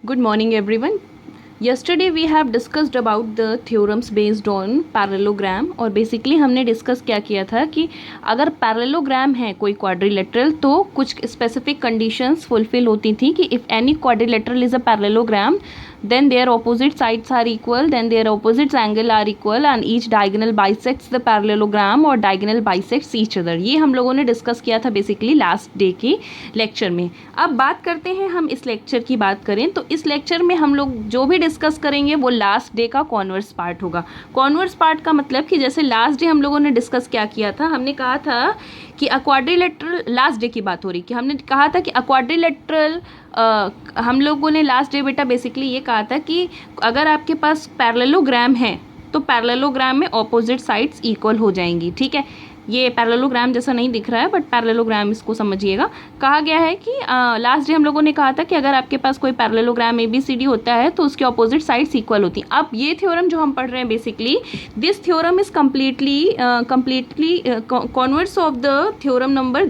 Good morning everyone. Yesterday we have discussed about the theorems based on parallelogram और basically हमने discuss क्या किया था कि अगर पैरेललोग्राम है कोई क्वाड्रिलेटरल तो कुछ स्पेसिफिक कंडीशंस फुलफिल होती थी कि if any quadrilateral is a parallelogram then their opposite sides are equal, then their opposite angle are equal and each diagonal bisects the parallelogram और diagonal bisects each other. ये हम लोगों ने discuss किया था बेसिकली लास्ट डे के lecture में. अब बात करते हैं हम इस लेक्चर की बात करें तो इस लेक्चर में हम लोग जो भी डिस्कस करेंगे वो लास्ट डे का कॉन्वर्स पार्ट होगा. कॉन्वर्स पार्ट का मतलब कि जैसे लास्ट डे हम लोगों ने डिस्कस क्या किया था, हमने कहा था कि अ क्वाड्रिलेटरल, लास्ट डे की बात हो रही कि हमने कहा था कि अ क्वाड्रिलेटरल हम लोगों ने लास्ट डे बेटा बेसिकली ये कहा था कि अगर आपके पास पैरेललोग्राम है तो पैरेललोग्राम में ऑपोजिट साइड्स इक्वल हो जाएंगी. ठीक है, ये पैरेललोग्राम जैसा नहीं दिख रहा है बट पैरेललोग्राम इसको समझिएगा. कहा गया है कि लास्ट डे हम लोगों ने कहा था कि अगर आपके पास कोई पैरेललोग्राम ABCD होता है तो उसके ऑपोजिट साइड्स इक्वल होती हैं. अब ये थ्योरम जो हम पढ़ रहे हैं basically this theorem is completely converse of the theorem number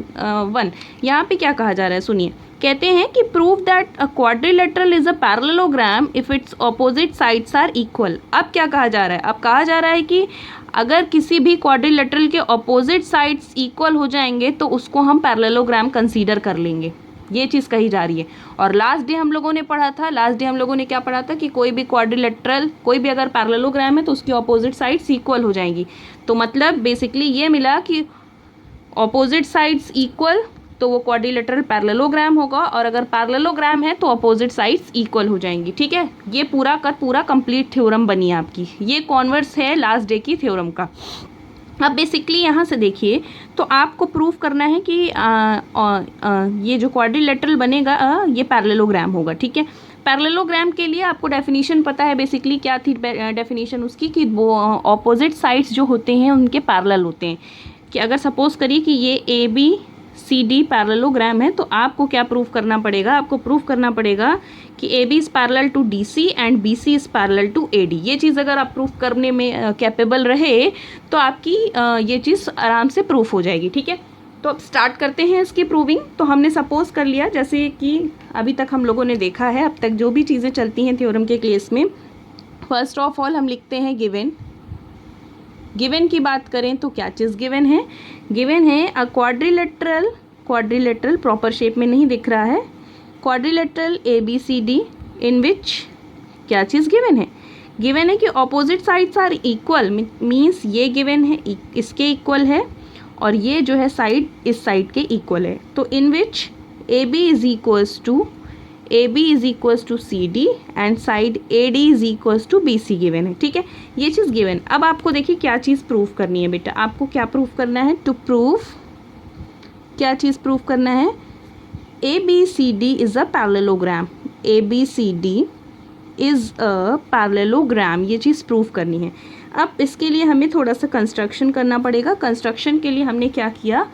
1. यहाँ पे क्या कहा जा रहा है सुनिए. कहते हैं कि prove that a quadrilateral is a parallelogram if its opposite sides are equal. अब क्या कहा जा रहा है, अब कहा जा रहा है कि अगर किसी भी क्वाड्रिलेटरल के ऑपोजिट साइड्स इक्वल हो जाएंगे तो उसको हम पैरेललोग्राम कंसीडर कर लेंगे. ये चीज़ कही जा रही है. और लास्ट डे हम लोगों ने पढ़ा था, लास्ट डे हम लोगों ने क्या पढ़ा था कि कोई भी क्वाड्रिलेटरल, कोई भी अगर पैरेललोग्राम है तो उसकी ऑपोजिट साइड्स इक्वल हो जाएंगी. तो मतलब बेसिकली ये मिला कि ऑपोजिट साइड्स इक्वल तो वो क्वाड्रिलेटरल पैरेललोग्राम होगा और अगर पैरेललोग्राम है तो अपोजिट साइड्स इक्वल हो जाएंगी. ठीक है, ये पूरा कंप्लीट थ्योरम बनी आपकी. ये कॉन्वर्स है लास्ट डे की थ्योरम का. अब बेसिकली यहाँ से देखिए तो आपको प्रूफ करना है कि ये जो क्वाड्रिलेटरल बनेगा ये पैरेललोग्राम होगा. ठीक है, पैरेललोग्राम के लिए आपको डेफिनेशन पता है बेसिकली क्या थी डेफिनेशन उसकी कि वो ऑपोजिट साइड्स जो होते हैं उनके पैरेलल होते हैं. कि अगर सपोज करिए कि ये ABCD पैरेललोग्राम है तो आपको क्या प्रूफ करना पड़ेगा, आपको प्रूफ करना पड़ेगा कि AB is parallel to DC and BC is parallel to AD. ये चीज़ अगर आप प्रूफ करने में कैपेबल रहे तो आपकी ये चीज़ आराम से प्रूफ हो जाएगी. ठीक है, तो अब स्टार्ट करते हैं इसकी प्रूविंग. तो हमने सपोज कर लिया जैसे कि अभी तक हम लोगों ने देखा है, अब तक जो भी चीज़ें चलती हैं थ्योरम के केस में, फर्स्ट ऑफ ऑल हम लिखते हैं गिवन. गिवन की बात करें तो क्या चीज़ गिवन है, गिवन है अ क्वाड्रिलेटरल प्रॉपर शेप में नहीं दिख रहा है, क्वाड्रिलेटरल ABCD इन विच क्या चीज़ गिवन है, गिवन है कि opposite sides are equal. Means ये गिवन है इसके इक्वल है और ये जो है साइड इस साइड के इक्वल है. तो in which AB is equals to CD and side AD is equals to BC given है. ठीक है, ये चीज़ गिवन. अब आपको देखिए क्या चीज़ प्रूफ करनी है बेटा, आपको क्या प्रूफ करना है, टू प्रूफ क्या चीज़ प्रूफ करना है, ABCD is a parallelogram. ABCD is a parallelogram, ये चीज़ प्रूफ करनी है. अब इसके लिए हमें थोड़ा सा कंस्ट्रक्शन करना पड़ेगा. कंस्ट्रक्शन के लिए हमने क्या किया,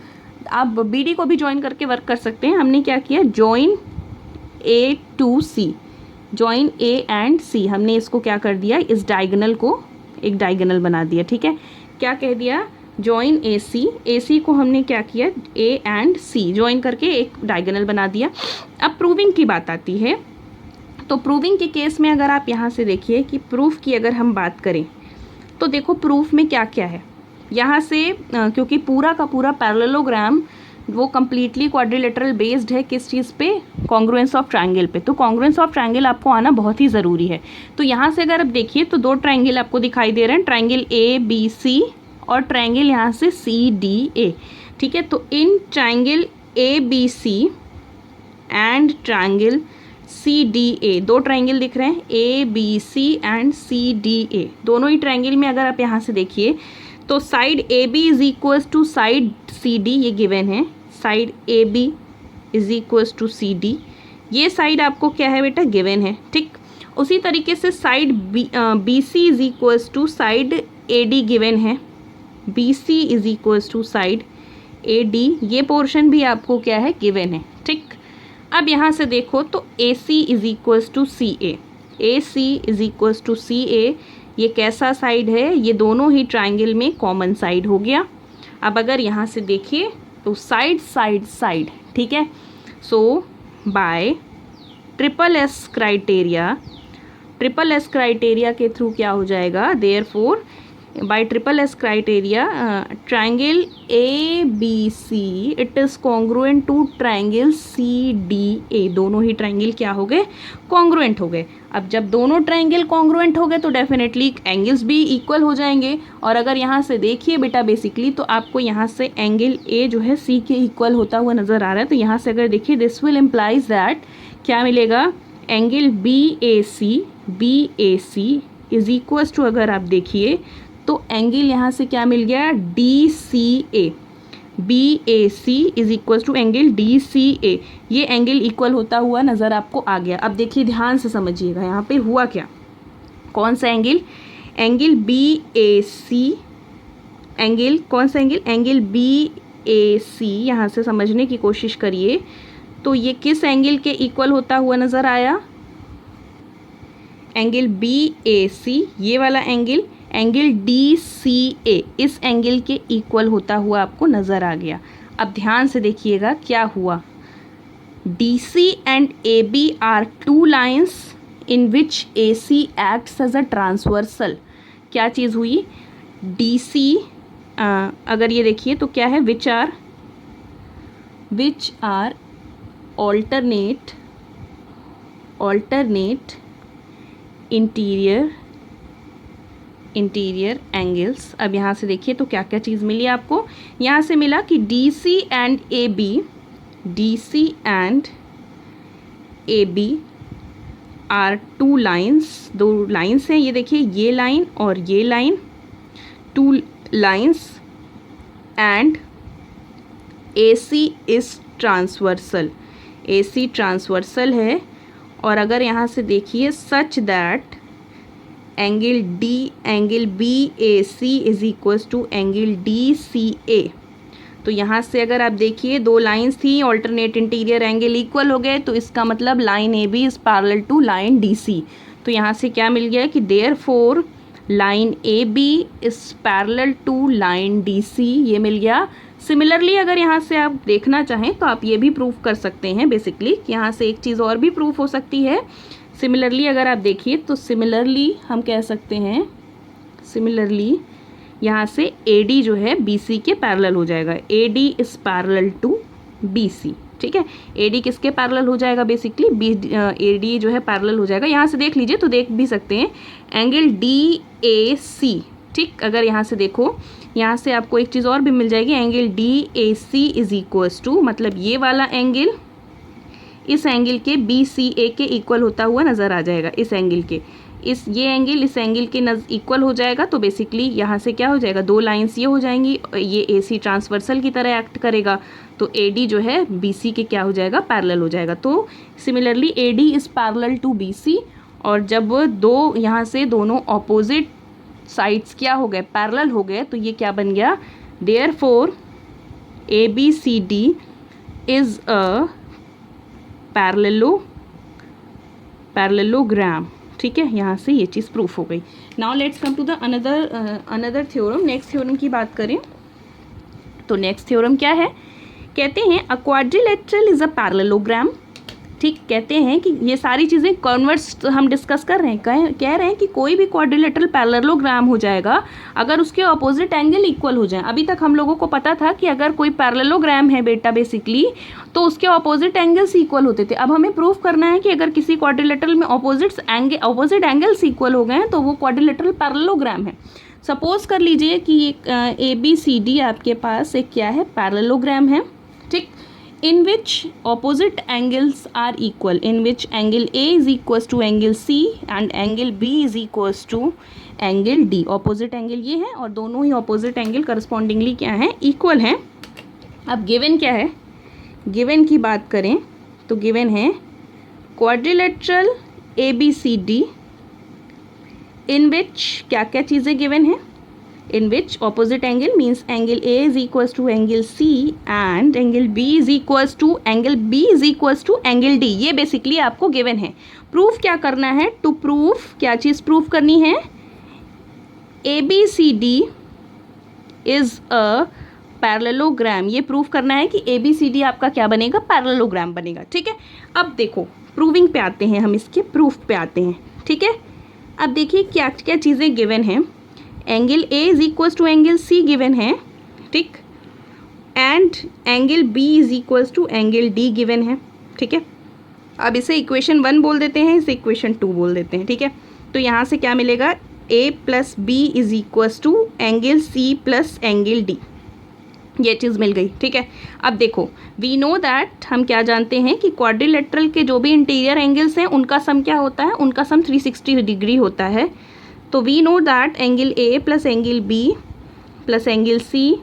आप BD को भी ज्वाइन करके वर्क कर सकते हैं. हमने क्या किया, join A to C, join A and C. हमने इसको क्या कर दिया, इस डायगोनल को एक डायगोनल बना दिया. ठीक है, क्या कह दिया, ज्वाइन AC को हमने क्या किया, A एंड C ज्वाइन करके एक डायगोनल बना दिया. अब प्रूविंग की बात आती है. तो प्रूविंग के केस में अगर आप यहाँ से देखिए कि प्रूफ की अगर हम बात करें तो देखो प्रूफ में क्या क्या है. यहाँ से क्योंकि पूरा का पूरा पैरेललोग्राम वो कम्प्लीटली क्वाड्रिलेटरल बेस्ड है किस चीज़ पे, कॉन्ग्रुएंस ऑफ ट्रायंगल पे. तो कॉन्ग्रुएंस ऑफ ट्रायंगल आपको आना बहुत ही ज़रूरी है. तो यहाँ से अगर आप देखिए तो दो ट्रायंगल आपको दिखाई दे रहे हैं, ट्रायंगल ABC और ट्रायंगल यहाँ से CDA. ठीक है, तो in triangle ABC and triangle CDA, दो ट्रायंगल दिख रहे हैं ABC एंड CDA. दोनों ही ट्रायंगल में अगर आप यहाँ से देखिए तो side AB is equals to side CD, ये गिवन है, side AB is equals to CD. ये साइड आपको क्या है बेटा, गिवन है. ठीक, उसी तरीके से side BC is equals to side AD given है, BC is equals to side AD, ये पोर्शन भी आपको क्या है, गिवन है. ठीक, अब यहाँ से देखो तो AC is equals to CA, AC is equals to CA. ये कैसा साइड है, ये दोनों ही ट्रायंगल में कॉमन साइड हो गया. अब अगर यहाँ से देखिए तो साइड. ठीक है, so by triple S criteria के थ्रू क्या हो जाएगा, therefore by triple S criteria triangle A B C it is congruent to triangle C D A. दोनों ही ट्रायंगल क्या हो गए, कॉन्ग्रुएंट हो गए। अब जब दोनों ट्रायंगल कॉन्ग्रुएंट हो गए तो डेफिनेटली एंगल्स भी इक्वल हो जाएंगे। और अगर यहाँ से देखिए बेटा बेसिकली तो आपको यहाँ से एंगल ए जो है सी के इक्वल होता हुआ नज़र आ रहा है। तो यहाँ से अगर देखिए दिस विल इम्प्लाइज दैट क्या मिलेगा, angle B A C is equal to, अगर आप देखिए तो एंगल यहाँ से क्या मिल गया, D C A. B A C is equal to angle D C A. ये एंगल इक्वल होता हुआ नज़र आपको आ गया। अब देखिए ध्यान से समझिएगा यहाँ पे हुआ क्या, कौन सा angle, angle B A C, angle कौन सा एंगल, एंगल बी ए सी। यहाँ से समझने की कोशिश करिए तो ये किस एंगल के इक्वल होता हुआ नज़र आया, एंगल बी ए सी, ये वाला एंगल, एंगल डी सी ए इस एंगल के इक्वल होता हुआ आपको नज़र आ गया। अब ध्यान से देखिएगा क्या हुआ, D C and A B are two lines in which A C acts as a transversal. क्या चीज़ हुई, डी सी अगर ये देखिए तो क्या है, which are alternate interior angles. अब यहाँ से देखिए तो क्या क्या चीज़ मिली आपको, यहाँ से मिला कि D C and A B are two lines, दो लाइन्स हैं, ये देखिए ये लाइन और ये line, two lines, and A C is transversal, A C transversal है। और अगर यहाँ से देखिए such that angle B A C is equals to angle D C A. तो यहाँ से अगर आप देखिए दो लाइंस थी, ऑल्टरनेट इंटीरियर एंगल इक्वल हो गए, तो इसका मतलब line A B is parallel to line D C. तो यहाँ से क्या मिल गया कि therefore line A B is parallel to line D C, ये मिल गया। सिमिलरली अगर यहाँ से आप देखना चाहें तो आप ये भी प्रूफ कर सकते हैं बेसिकली, यहाँ से एक चीज़ और भी प्रूफ हो सकती है। सिमिलरली अगर आप देखिए तो सिमिलरली हम कह सकते हैं, सिमिलरली यहाँ से AD जो है BC के पैरेलल हो जाएगा, AD is parallel to BC, ठीक है। AD किसके पैरेलल हो जाएगा बेसिकली, AD जो है पैरेलल हो जाएगा। यहाँ से देख लीजिए तो देख भी सकते हैं एंगल DAC, ठीक। अगर यहाँ से देखो, यहाँ से आपको एक चीज़ और भी मिल जाएगी, angle DAC is equals to, मतलब ये वाला एंगल इस एंगल के BCA के इक्वल होता हुआ नज़र आ जाएगा, इस एंगल के, ये एंगल इस एंगल के इक्वल हो जाएगा। तो बेसिकली यहाँ से क्या हो जाएगा, दो लाइंस ये हो जाएंगी, ये AC ट्रांसवर्सल की तरह एक्ट करेगा, तो AD जो है BC के क्या हो जाएगा, पैरेलल हो जाएगा। तो similarly AD is parallel to BC, और जब दो यहाँ से दोनों ऑपोजिट साइड्स क्या हो गए, पैरेलल हो गए, तो ये क्या बन गया, therefore ABCD is a parallelogram, ठीक है। यहाँ से ये चीज़ प्रूफ हो गई। Now let's come to the another theorem. Next theorem की बात करें तो नेक्स्ट थ्योरम क्या है, कहते हैं अ क्वाड्रिलेटरल इज अ पैरेललोग्राम, ठीक। कहते हैं कि ये सारी चीज़ें कॉन्वर्स हम डिस्कस कर रहे हैं, कह रहे हैं कि कोई भी क्वाड्रिलेटरल पैरेललोग्राम हो जाएगा अगर उसके अपोजिट एंगल इक्वल हो जाए। अभी तक हम लोगों को पता था कि अगर कोई पैरेललोग्राम है बेटा बेसिकली तो उसके अपोजिट एंगल्स इक्वल होते थे। अब हमें प्रूफ करना है कि अगर किसी क्वाड्रिलेटरल में अपोजिट एंगल्स इक्वल हो गए हैं तो वो क्वाड्रिलेटरल पैरेललोग्राम है। सपोज कर लीजिए कि ABCD आपके पास एक क्या है, पैरेललोग्राम है, ठीक, in which opposite angles are equal, in which angle A is equals to angle C and angle B is equals to angle D। opposite angle ये है और दोनों ही opposite angle correspondingly क्या है, equal हैं। अब given क्या है, given की बात करें तो given है quadrilateral ABCD in which क्या क्या चीज़ें given हैं, in which opposite angle means angle A is equals to angle C and angle B is equals to angle D। ये बेसिकली आपको गिवन है। प्रूफ क्या करना है, टू प्रूफ क्या चीज़ प्रूफ करनी है, ABCD इज अ पैरेललोग्राम। ये प्रूफ करना है कि ABCD आपका क्या बनेगा, पैरेललोग्राम बनेगा, ठीक है। अब देखो प्रूविंग पे आते हैं, हम इसके प्रूफ पे आते हैं, ठीक है। अब देखिए क्या क्या चीज़ें गिवन हैं। Angle A is equals to angle C given है, ठीक, and angle B is equals to angle D given है, ठीक है। अब इसे इक्वेशन 1 बोल देते हैं, इसे इक्वेशन 2 बोल देते हैं, ठीक है। तो यहाँ से क्या मिलेगा, A plus B is equals to angle C plus angle D, ये चीज़ मिल गई, ठीक है। अब देखो वी नो दैट, हम क्या जानते हैं कि क्वाड्रिलेटरल के जो भी इंटीरियर एंगल्स हैं उनका सम क्या होता है, उनका सम 360 डिग्री होता है। तो we know that angle A plus angle B plus angle C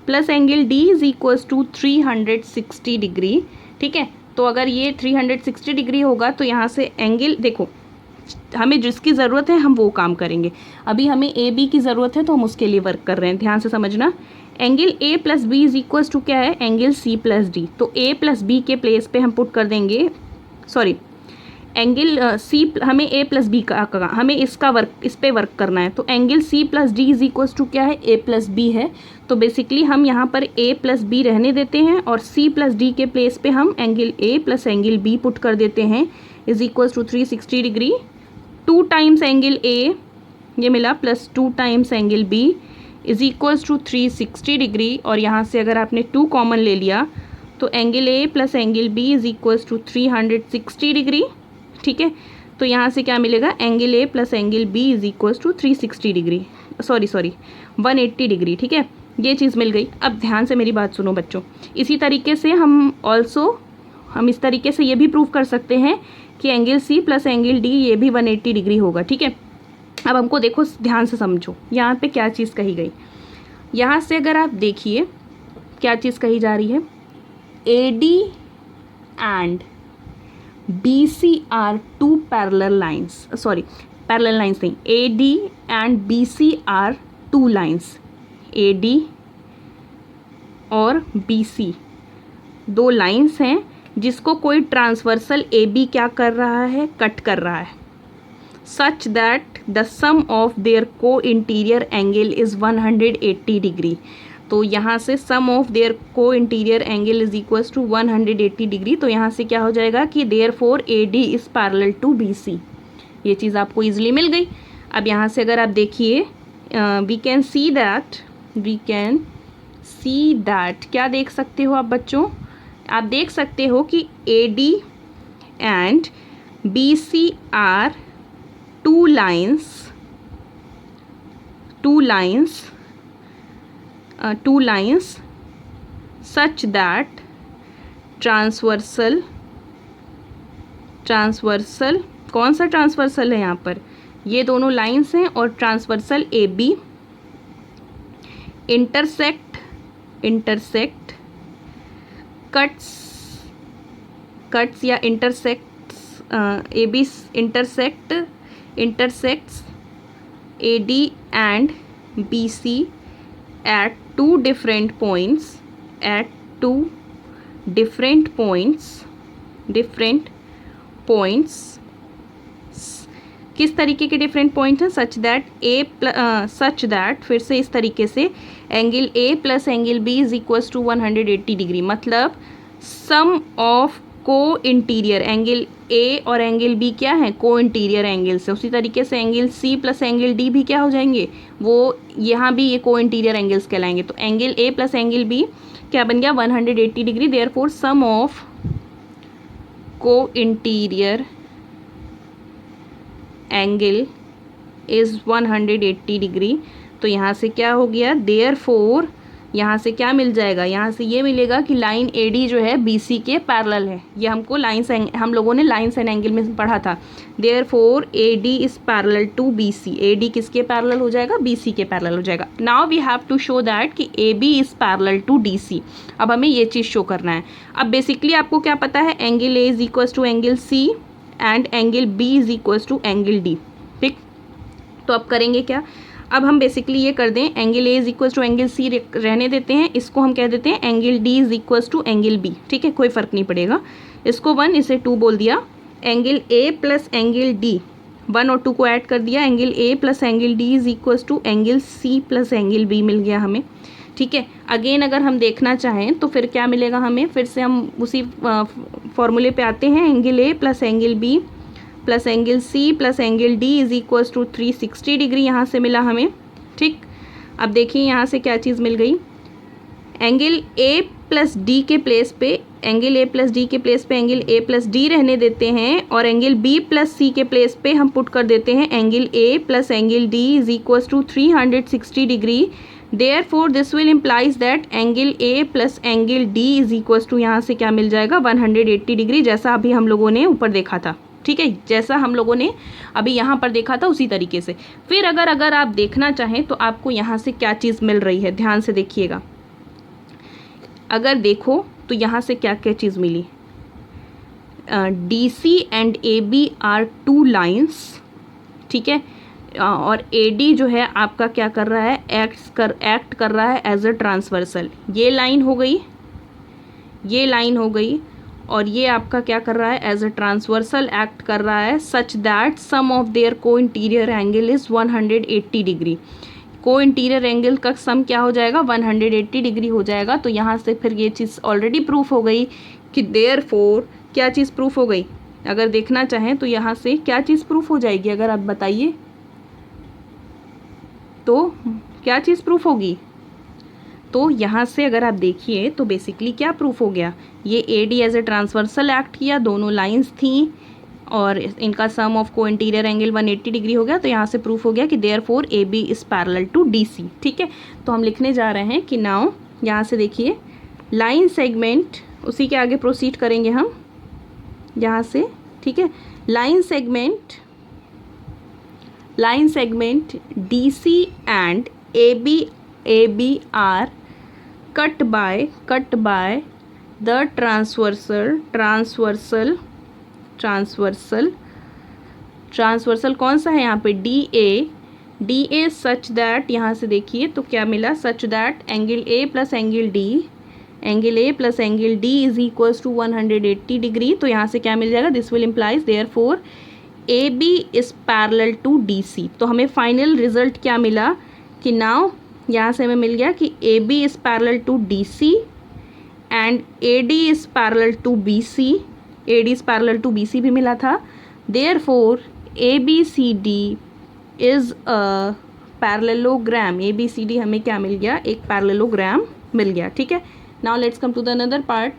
plus angle D is equals to 360 degree, ठीक है। तो अगर ये 360 डिग्री होगा तो यहाँ से एंगल, देखो हमें जिसकी ज़रूरत है हम वो काम करेंगे। अभी हमें ए बी की ज़रूरत है तो हम उसके लिए वर्क कर रहे हैं, ध्यान से समझना। Angle A plus B is equals to क्या है, एंगल सी प्लस डी। तो ए प्लस बी के प्लेस पे हम पुट कर देंगे, सॉरी एंगल सी, हमें ए प्लस बी का हमें इसका वर्क, इस पे वर्क करना है। तो angle C plus D is equals to क्या है, ए प्लस बी है। तो बेसिकली हम यहाँ पर ए प्लस बी रहने देते हैं और सी प्लस डी के प्लेस पे हम angle A plus angle B put कर देते हैं, is equals to 360 degree. 2 times angle A ये मिला plus 2 times angle B is equals to 360 degree. और यहाँ से अगर आपने 2 कॉमन ले लिया तो angle A plus angle B is equals to 360 degree, ठीक है। तो यहाँ से क्या मिलेगा, angle A plus angle B is equals to 360 degree, sorry 180 degree, ठीक है। ये चीज़ मिल गई। अब ध्यान से मेरी बात सुनो बच्चों, इसी तरीके से हम इस तरीके से ये भी प्रूव कर सकते हैं कि angle C plus angle D ये भी 180 डिग्री होगा, ठीक है। अब हमको देखो ध्यान से समझो यहाँ पे क्या चीज़ कही गई। यहाँ से अगर आप देखिए क्या चीज़ कही जा रही है, A D and B C are 2 parallel lines, sorry parallel lines नहीं, A D and B C are 2 lines. A D और बी सी 2 लाइन्स हैं जिसको कोई ट्रांसवर्सल ए बी क्या कर रहा है, कट कर रहा है, such that the sum of their को इंटीरियर एंगल इज़ 180 डिग्री। तो यहाँ से सम ऑफ देयर को interior angle is equals to 180 degree. तो यहाँ से क्या हो जाएगा कि therefore A D is parallel to B C. ये चीज़ आपको ईजिली मिल गई। अब यहाँ से अगर आप देखिए वी कैन सी दैट क्या देख सकते हो आप बच्चों, आप देख सकते हो कि A D and B C are 2 lines such that transversal कौन सा ट्रांसवर्सल है यहाँ पर, ये दोनों लाइंस हैं और transversal A B intersect cuts या intersects A B intersects A D and B C at 2 different points किस तरीके के डिफरेंट पॉइंट हैं, सच दैट फिर से इस तरीके से angle A plus angle B is equals to 180 degree. मतलब सम ऑफ को इंटीरियर एंगल ए और एंगल बी क्या है, को इंटीरियर एंगल्स है। उसी तरीके से angle C plus angle D भी क्या हो जाएंगे, वो यहाँ भी ये को इंटीरियर एंगल्स कहलाएंगे। तो angle A plus angle B क्या बन गया, 180 डिग्री। देयरफॉर सम ऑफ को इंटीरियर एंगल इज़ 180 डिग्री। तो यहाँ से क्या हो गया, देयरफॉर यहाँ से क्या मिल जाएगा, यहाँ से ये मिलेगा कि लाइन ए डी जो है बी सी के पैरेलल है। ये हमको हम लोगों ने लाइन्स एंड एंगल में पढ़ा था। Therefore A D is parallel to B C. A D किसके पैरेलल हो जाएगा, बी सी के पैरेलल हो जाएगा। Now we have to show that कि A B is parallel to D C. अब हमें ये चीज़ शो करना है। अब बेसिकली आपको क्या पता है, angle A is equals to angle C and angle B is equals to angle D, ठीक। तो अब करेंगे क्या, अब हम बेसिकली ये कर दें, angle A is equals to angle C रहने देते हैं, इसको हम कह देते हैं angle D is equals to angle B, ठीक है, कोई फ़र्क नहीं पड़ेगा। इसको 1 इसे 2 बोल दिया। Angle A plus angle D 1 और 2 को ऐड कर दिया, angle A plus angle D is equals to angle C plus angle B मिल गया हमें, ठीक है। अगेन अगर हम देखना चाहें तो फिर क्या मिलेगा हमें, फिर से हम उसी फॉर्मूले पे आते हैं, angle A plus angle B plus angle C plus angle D is equals to 360 degree यहाँ से मिला हमें। ठीक, अब देखिए यहाँ से क्या चीज़ मिल गई, एंगल ए प्लस डी के प्लेस पे, एंगल ए प्लस डी के प्लेस पे एंगल ए प्लस डी रहने देते हैं और एंगल बी प्लस सी के प्लेस पे हम पुट कर देते हैं angle A plus angle D is equals to 360 degree. Therefore this will implies that angle A plus angle D is equals to यहाँ से क्या मिल जाएगा 180 डिग्री, जैसा अभी हम लोगों ने ऊपर देखा था। ठीक है, जैसा हम लोगों ने अभी यहाँ पर देखा था उसी तरीके से। फिर अगर आप देखना चाहें तो आपको यहाँ से क्या चीज़ मिल रही है, ध्यान से देखिएगा। अगर देखो तो यहाँ से क्या क्या चीज़ मिली, D C and A B are two lines, ठीक है, और ए डी जो है आपका क्या कर रहा है, एक्ट कर रहा है एज अ ट्रांसवर्सल। ये लाइन हो गई, ये लाइन हो गई, और ये आपका क्या कर रहा है, एज अ ट्रांसवर्सल एक्ट कर रहा है, such that sum of their को interior angle is 180 degree. Co interior angle का सम क्या हो जाएगा, 180 डिग्री हो जाएगा। तो यहाँ से फिर ये चीज़ ऑलरेडी प्रूफ हो गई कि देयरफॉर क्या चीज़ प्रूफ हो गई। अगर देखना चाहें तो यहाँ से क्या चीज़ प्रूफ हो जाएगी, अगर आप बताइए तो क्या चीज़ प्रूफ होगी। तो यहाँ से अगर आप देखिए तो बेसिकली क्या प्रूफ हो गया, ये A D as a transversal act किया, दोनों लाइंस थी और इनका सम ऑफ को इंटीरियर एंगल 180 डिग्री हो गया। तो यहाँ से प्रूफ हो गया कि therefore A B is parallel to D C. ठीक है, तो हम लिखने जा रहे हैं कि नाउ यहाँ से देखिए लाइन सेगमेंट, उसी के आगे प्रोसीड करेंगे हम यहाँ से। ठीक है, line segment D C and A B are cut by the transversal कौन सा है यहाँ पे, डी ए सच दैट, यहाँ से देखिए तो क्या मिला, such that angle A plus angle D is equals to 180 degree. तो यहाँ से क्या मिल जाएगा, this will implies therefore A B is parallel to D C. तो हमें फाइनल रिजल्ट क्या मिला कि नाउ यहाँ से हमें मिल गया कि A B is parallel to D C and A D is parallel to B C, A D is parallel to B C भी मिला था। Therefore A B C D is a parallelogram, A B C D हमें क्या मिल गया, एक parallelogram मिल गया। ठीक है, now let's come to the another part.